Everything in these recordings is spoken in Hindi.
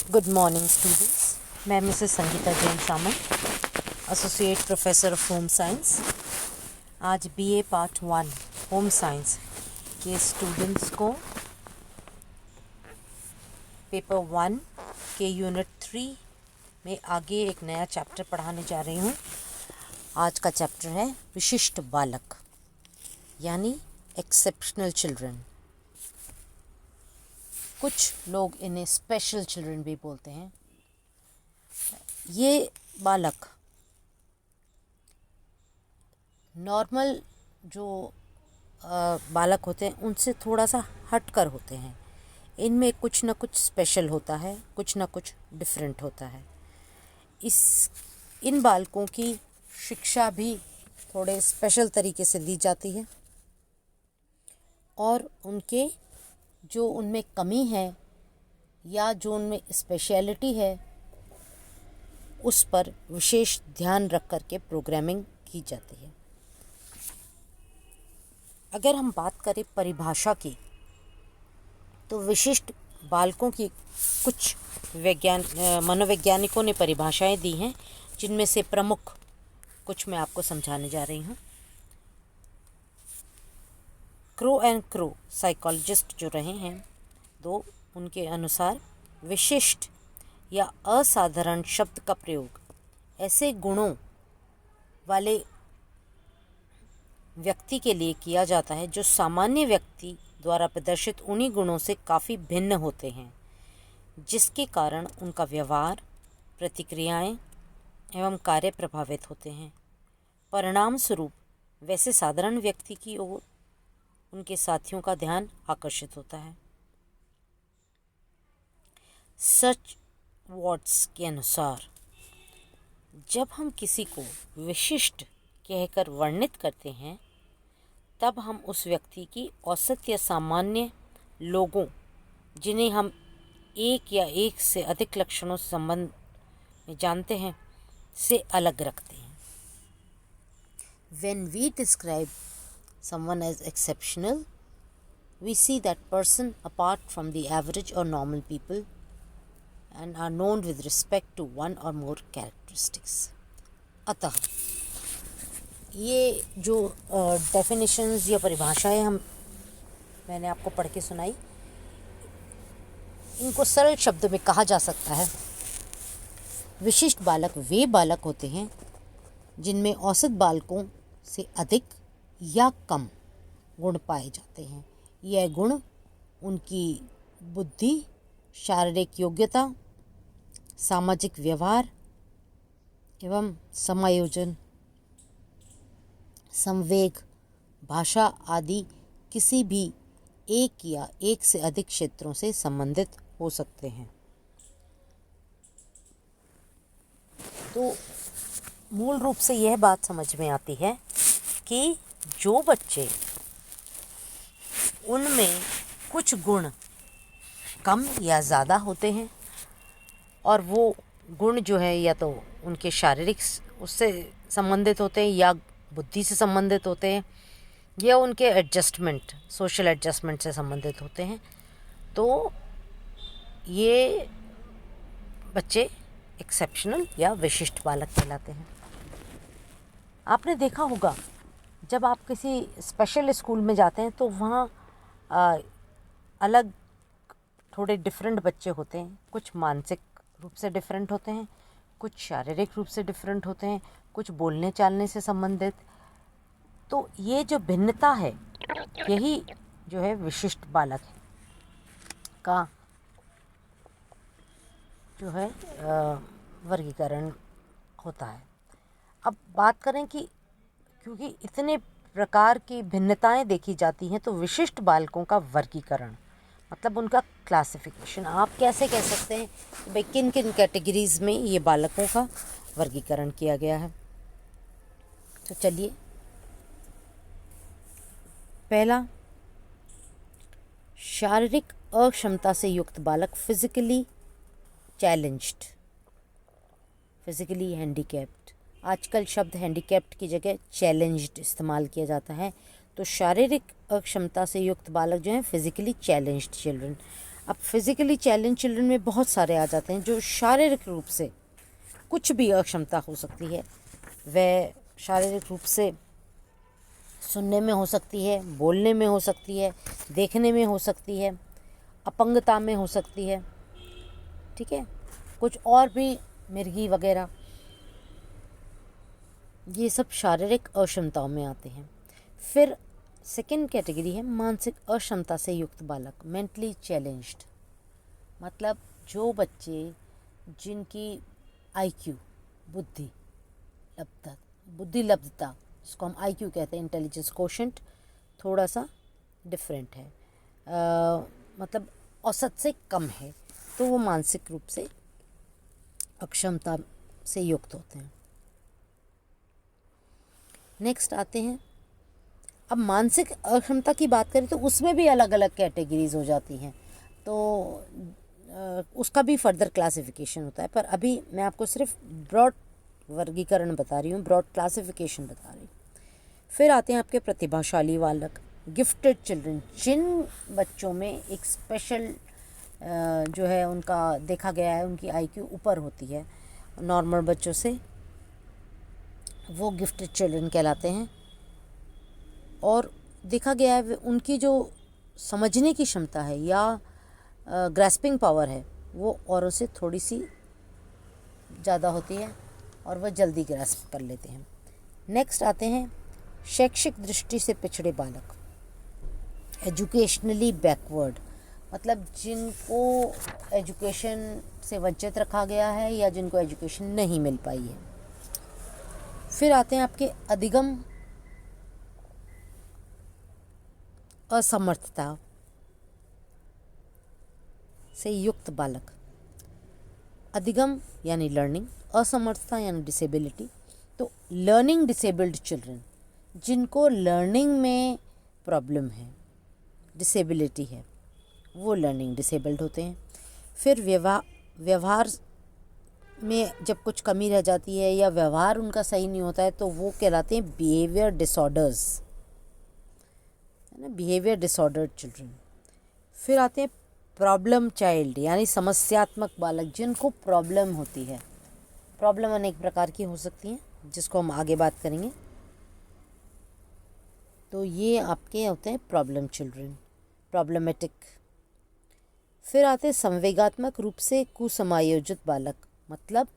Good morning students. मैं Mrs Sangeeta Jain Samant, associate professor of home science. आज बीए पार्ट 1 होम साइंस के स्टूडेंट्स को पेपर 1 के यूनिट 3 में आगे एक नया चैप्टर पढ़ाने जा रही हूँ। आज का चैप्टर है विशिष्ट बालक यानी एक्सेप्शनल चिल्ड्रन। कुछ लोग इन्हें स्पेशल चिल्ड्रन भी बोलते हैं। ये बालक नॉर्मल जो बालक होते हैं उनसे थोड़ा सा हटकर होते हैं। इनमें कुछ ना कुछ स्पेशल होता है, कुछ ना कुछ डिफरेंट होता है। इन बालकों की शिक्षा भी थोड़े स्पेशल तरीके से दी जाती है और उनके जो उनमें कमी है या जो उनमें स्पेशलिटी है उस पर विशेष ध्यान रख कर के प्रोग्रामिंग की जाती है। अगर हम बात करें परिभाषा की तो विशिष्ट बालकों की कुछ मनोवैज्ञानिकों ने परिभाषाएं दी हैं, जिनमें से प्रमुख कुछ मैं आपको समझाने जा रही हूँ। क्रो एंड क्रो साइकोलॉजिस्ट जो रहे हैं दो, उनके अनुसार विशिष्ट या असाधारण शब्द का प्रयोग ऐसे गुणों वाले व्यक्ति के लिए किया जाता है जो सामान्य व्यक्ति द्वारा प्रदर्शित उन्हीं गुणों से काफ़ी भिन्न होते हैं, जिसके कारण उनका व्यवहार, प्रतिक्रियाएं एवं कार्य प्रभावित होते हैं। परिणाम स्वरूप वैसे साधारण व्यक्ति की ओर उनके साथियों का ध्यान आकर्षित होता है। सच वॉट्स के अनुसार जब हम किसी को विशिष्ट कहकर वर्णित करते हैं तब हम उस व्यक्ति की औसत या सामान्य लोगों, जिन्हें हम एक या एक से अधिक लक्षणों से संबंध में जानते हैं, से अलग रखते हैं। When we describe someone as exceptional, we see that person apart from the average or normal people and are known with respect to one or more characteristics. अतः ये जो डेफिनेशंस या परिभाषाएं मैंने आपको पढ़ के सुनाई, इनको सरल शब्दों में कहा जा सकता है। विशिष्ट बालक वे बालक होते हैं जिनमें औसत बालकों से अधिक या कम गुण पाए जाते हैं। यह गुण उनकी बुद्धि, शारीरिक योग्यता, सामाजिक व्यवहार एवं समायोजन, संवेग, भाषा आदि किसी भी एक या एक से अधिक क्षेत्रों से संबंधित हो सकते हैं। तो मूल रूप से यह बात समझ में आती है कि जो बच्चे उनमें कुछ गुण कम या ज़्यादा होते हैं और वो गुण जो है या तो उनके शारीरिक उससे संबंधित होते हैं या बुद्धि से संबंधित होते हैं या उनके एडजस्टमेंट, सोशल एडजस्टमेंट से संबंधित होते हैं, तो ये बच्चे एक्सेप्शनल या विशिष्ट बालक कहलाते हैं। आपने देखा होगा जब आप किसी स्पेशल स्कूल में जाते हैं तो वहाँ अलग थोड़े डिफरेंट बच्चे होते हैं। कुछ मानसिक रूप से डिफरेंट होते हैं, कुछ शारीरिक रूप से डिफरेंट होते हैं, कुछ बोलने चालने से संबंधित। तो ये जो भिन्नता है यही जो है विशिष्ट बालक का जो है वर्गीकरण होता है। अब बात करें कि क्योंकि इतने प्रकार की भिन्नताएं देखी जाती हैं तो विशिष्ट बालकों का वर्गीकरण मतलब उनका क्लासिफिकेशन आप कैसे कह सकते हैं कि भाई किन किन कैटेगरीज़ में ये बालकों का वर्गीकरण किया गया है। तो चलिए, पहला, शारीरिक अक्षमता से युक्त बालक, फिजिकली चैलेंज्ड, फिजिकली हैंडीकैप्ड। आजकल शब्द हैंडीकैप्ड की जगह चैलेंज्ड इस्तेमाल किया जाता है। तो शारीरिक अक्षमता से युक्त बालक जो हैं फिजिकली चैलेंज्ड चिल्ड्रन। अब फिज़िकली चैलेंज चिल्ड्रन में बहुत सारे आ जाते हैं जो शारीरिक रूप से कुछ भी अक्षमता हो सकती है। वह शारीरिक रूप से सुनने में हो सकती है, बोलने में हो सकती है, देखने में हो सकती है, अपंगता में हो सकती है, ठीक है, कुछ और भी मिर्गी वगैरह, ये सब शारीरिक अक्षमताओं में आते हैं। फिर सेकंड कैटेगरी है मानसिक अक्षमता से युक्त बालक, मेंटली चैलेंज्ड। मतलब जो बच्चे जिनकी आईक्यू बुद्धि लब्धता जिसको हम आईक्यू कहते हैं, इंटेलिजेंस कोशेंट, थोड़ा सा डिफरेंट है, मतलब औसत से कम है, तो वो मानसिक रूप से अक्षमता से युक्त होते हैं। नेक्स्ट आते हैं, अब मानसिक अक्षमता की बात करें तो उसमें भी अलग अलग कैटेगरीज हो जाती हैं, तो उसका भी फर्दर क्लासिफिकेशन होता है, पर अभी मैं आपको सिर्फ ब्रॉड वर्गीकरण बता रही हूँ, ब्रॉड क्लासिफिकेशन बता रही हूँ। फिर आते हैं आपके प्रतिभाशाली बालक, गिफ्टेड चिल्ड्रन, जिन बच्चों में एक स्पेशल जो है उनका देखा गया है, उनकी आईक्यू ऊपर होती है नॉर्मल बच्चों से, वो गिफ्टेड चिल्ड्रन कहलाते हैं। और देखा गया है उनकी जो समझने की क्षमता है या ग्रैस्पिंग पावर है वो औरों से थोड़ी सी ज़्यादा होती है और वह जल्दी ग्रैस्प कर लेते हैं। नेक्स्ट आते हैं शैक्षिक दृष्टि से पिछड़े बालक, एजुकेशनली बैकवर्ड, मतलब जिनको एजुकेशन से वंचित रखा गया है या जिनको एजुकेशन नहीं मिल पाई है। फिर आते हैं आपके अधिगम असमर्थता से युक्त बालक, अधिगम यानी लर्निंग, असमर्थता यानी डिसेबिलिटी। तो लर्निंग डिसेबल्ड चिल्ड्रन, जिनको लर्निंग में प्रॉब्लम है, डिसेबिलिटी है, वो लर्निंग डिसेबल्ड होते हैं। फिर व्यवहार में जब कुछ कमी रह जाती है या व्यवहार उनका सही नहीं होता है तो वो कहलाते हैं बिहेवियर डिसऑर्डर्स, है ना, बिहेवियर डिसऑर्डर्ड चिल्ड्रन। फिर आते हैं प्रॉब्लम चाइल्ड यानी समस्यात्मक बालक, जिनको प्रॉब्लम होती है। प्रॉब्लम अनेक प्रकार की हो सकती हैं जिसको हम आगे बात करेंगे। तो ये आपके होते हैं प्रॉब्लम चिल्ड्रन, प्रॉब्लमेटिक। फिर आते हैं संवेगात्मक रूप से कुसमायोजित बालक, मतलब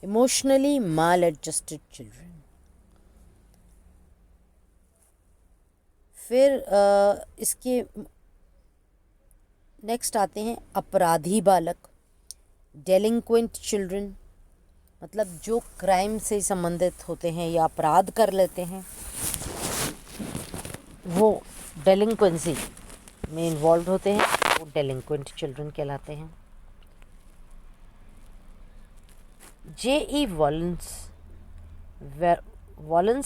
इमोशनली माल एडजस्टेड चिल्ड्रन। फिर इसके नेक्स्ट आते हैं अपराधी बालक, डेलिंक्वेंट चिल्ड्रन, मतलब जो क्राइम से संबंधित होते हैं या अपराध कर लेते हैं, वो डेलिंक्वेंसी में इन्वॉल्व होते हैं, वो डेलिंक्वेंट चिल्ड्रन कहलाते हैं। J.E. वॉलन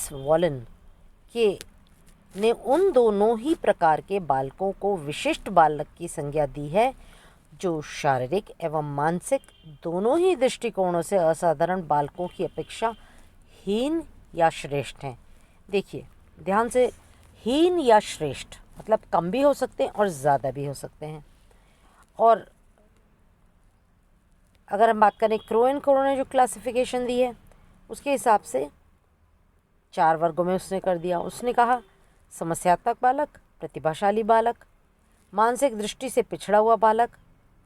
के ने उन दोनों ही प्रकार के बालकों को विशिष्ट बालक की संज्ञा दी है जो शारीरिक एवं मानसिक दोनों ही दृष्टिकोणों से असाधारण बालकों की अपेक्षा हीन या श्रेष्ठ हैं। देखिए ध्यान से, हीन या श्रेष्ठ मतलब कम भी हो सकते हैं और ज़्यादा भी हो सकते हैं। और अगर हम बात करें क्रो एंड क्रो ने जो क्लासिफिकेशन दी है उसके हिसाब से 4 वर्गों में उसने कर दिया। उसने कहा समस्यात्मक बालक, प्रतिभाशाली बालक, मानसिक दृष्टि से पिछड़ा हुआ बालक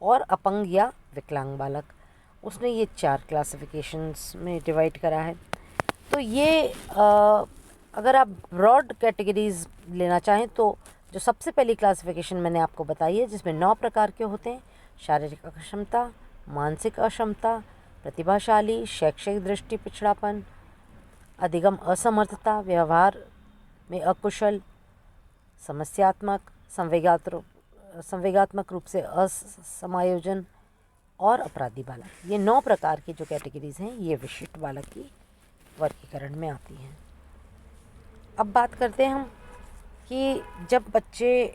और अपंग या विकलांग बालक। उसने ये 4 क्लासिफिकेशंस में डिवाइड करा है। तो ये अगर आप ब्रॉड कैटेगरीज लेना चाहें तो जो सबसे पहली क्लासिफिकेशन मैंने आपको बताई है जिसमें 9 प्रकार के होते हैं, शारीरिक अक्षमता, मानसिक अक्षमता, प्रतिभाशाली, शैक्षिक दृष्टि पिछड़ापन, अधिगम असमर्थता, व्यवहार में अकुशल, समस्यात्मक, संवेगात्मक रूप से असमायोजन और अपराधी बालक। ये 9 प्रकार की जो कैटेगरीज हैं ये विशिष्ट बालक की वर्गीकरण में आती हैं। अब बात करते हैं हम कि जब बच्चे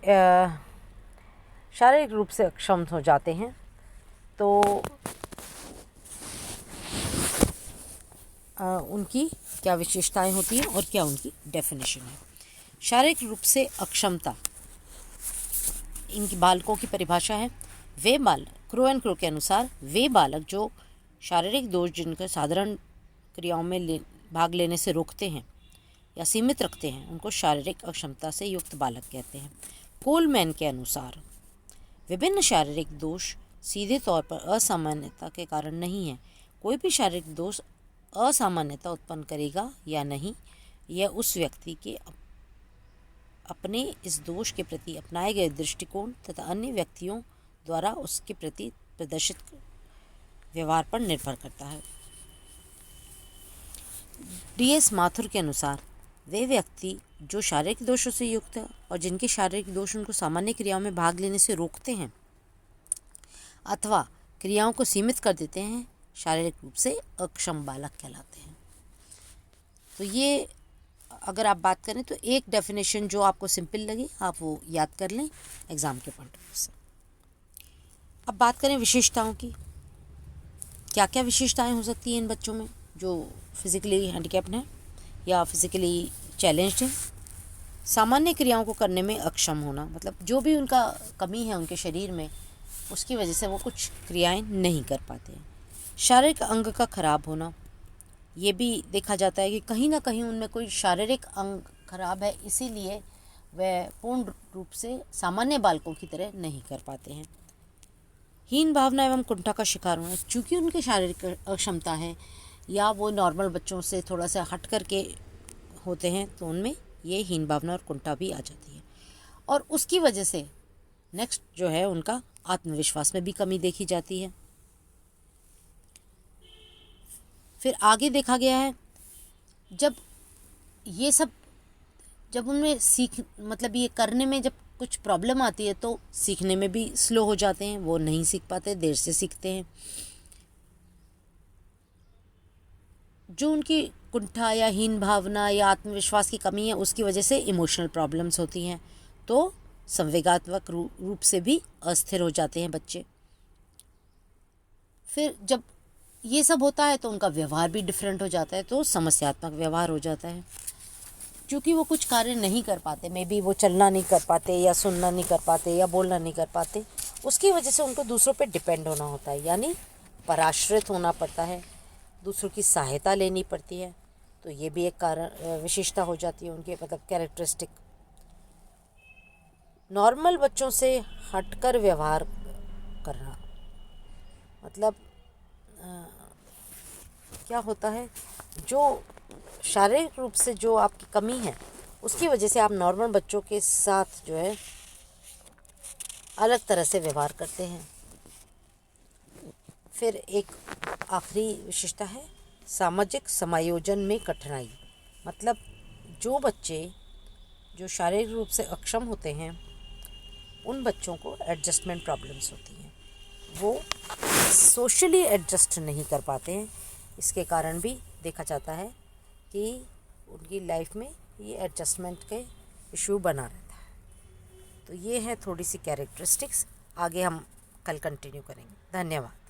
शारीरिक रूप से अक्षम हो जाते हैं तो उनकी क्या विशेषताएं होती हैं और क्या उनकी डेफिनेशन है। शारीरिक रूप से अक्षमता इनकी बालकों की परिभाषा है, वे बालक, क्रो एंड क्रो के अनुसार, वे बालक जो शारीरिक दोष जिनके साधारण क्रियाओं में भाग लेने से रोकते हैं या सीमित रखते हैं, उनको शारीरिक अक्षमता से युक्त बालक कहते हैं। कोलमैन के अनुसार विभिन्न शारीरिक दोष सीधे तौर पर असामान्यता के कारण नहीं है। कोई भी शारीरिक दोष असामान्यता उत्पन्न करेगा या नहीं, यह उस व्यक्ति के अपने इस दोष के प्रति अपनाए गए दृष्टिकोण तथा अन्य व्यक्तियों द्वारा उसके प्रति प्रदर्शित व्यवहार पर निर्भर करता है। डी.एस. माथुर के अनुसार वे व्यक्ति जो शारीरिक दोषों से युक्त है और जिनके शारीरिक दोष उनको सामान्य क्रियाओं में भाग लेने से रोकते हैं अथवा क्रियाओं को सीमित कर देते हैं, शारीरिक रूप से अक्षम बालक कहलाते हैं। तो ये अगर आप बात करें तो एक डेफिनेशन जो आपको सिंपल लगे आप वो याद कर लें एग्ज़ाम के पॉइंट ऑफ व्यू से। अब बात करें विशेषताओं की। क्या क्या विशेषताएं हो सकती हैं इन बच्चों में जो फिज़िकली हैंडीकैप्ड हैं या फिज़िकली चैलेंज्ड हैं। सामान्य क्रियाओं को करने में अक्षम होना, मतलब जो भी उनका कमी है उनके शरीर में, उसकी वजह से वो कुछ क्रियाएं नहीं कर पाते हैं। शारीरिक अंग का खराब होना, ये भी देखा जाता है कि कहीं ना कहीं उनमें कोई शारीरिक अंग खराब है, इसीलिए वह पूर्ण रूप से सामान्य बालकों की तरह नहीं कर पाते हैं। हीन भावना एवं कुंठा का शिकार होना, चूँकि उनकी शारीरिक अक्षमता है या वो नॉर्मल बच्चों से थोड़ा सा हट करके होते हैं, तो उनमें ये हीन भावना और कुंठा भी आ जाती है। और उसकी वजह से नेक्स्ट जो है उनका आत्मविश्वास में भी कमी देखी जाती है। फिर आगे देखा गया है जब उनमें मतलब ये करने में जब कुछ प्रॉब्लम आती है तो सीखने में भी स्लो हो जाते हैं, वो नहीं सीख पाते, देर से सीखते हैं। जो उनकी कुंठा या हीन भावना या आत्मविश्वास की कमी है, उसकी वजह से इमोशनल प्रॉब्लम्स होती हैं, तो संवेगात्मक रूप से भी अस्थिर हो जाते हैं बच्चे। फिर जब ये सब होता है तो उनका व्यवहार भी डिफरेंट हो जाता है, तो समस्यात्मक व्यवहार हो जाता है। क्योंकि वो कुछ कार्य नहीं कर पाते, मे बी वो चलना नहीं कर पाते या सुनना नहीं कर पाते या बोलना नहीं कर पाते, उसकी वजह से उनको दूसरों पे डिपेंड होना होता है, यानी पराश्रित होना पड़ता है, दूसरों की सहायता लेनी पड़ती है। तो ये भी एक कारण विशेषता हो जाती है उनके, मतलब कैरेक्टरिस्टिक। नॉर्मल बच्चों से हटकर व्यवहार करना, मतलब क्या होता है, जो शारीरिक रूप से जो आपकी कमी है उसकी वजह से आप नॉर्मल बच्चों के साथ जो है अलग तरह से व्यवहार करते हैं। फिर एक आखिरी विशेषता है सामाजिक समायोजन में कठिनाई, मतलब जो बच्चे जो शारीरिक रूप से अक्षम होते हैं उन बच्चों को एडजस्टमेंट प्रॉब्लम्स होती हैं, वो सोशली एडजस्ट नहीं कर पाते हैं। इसके कारण भी देखा जाता है कि उनकी लाइफ में ये एडजस्टमेंट के इशू बना रहता है। तो ये है थोड़ी सी कैरेक्टरिस्टिक्स, आगे हम कल कंटिन्यू करेंगे। धन्यवाद।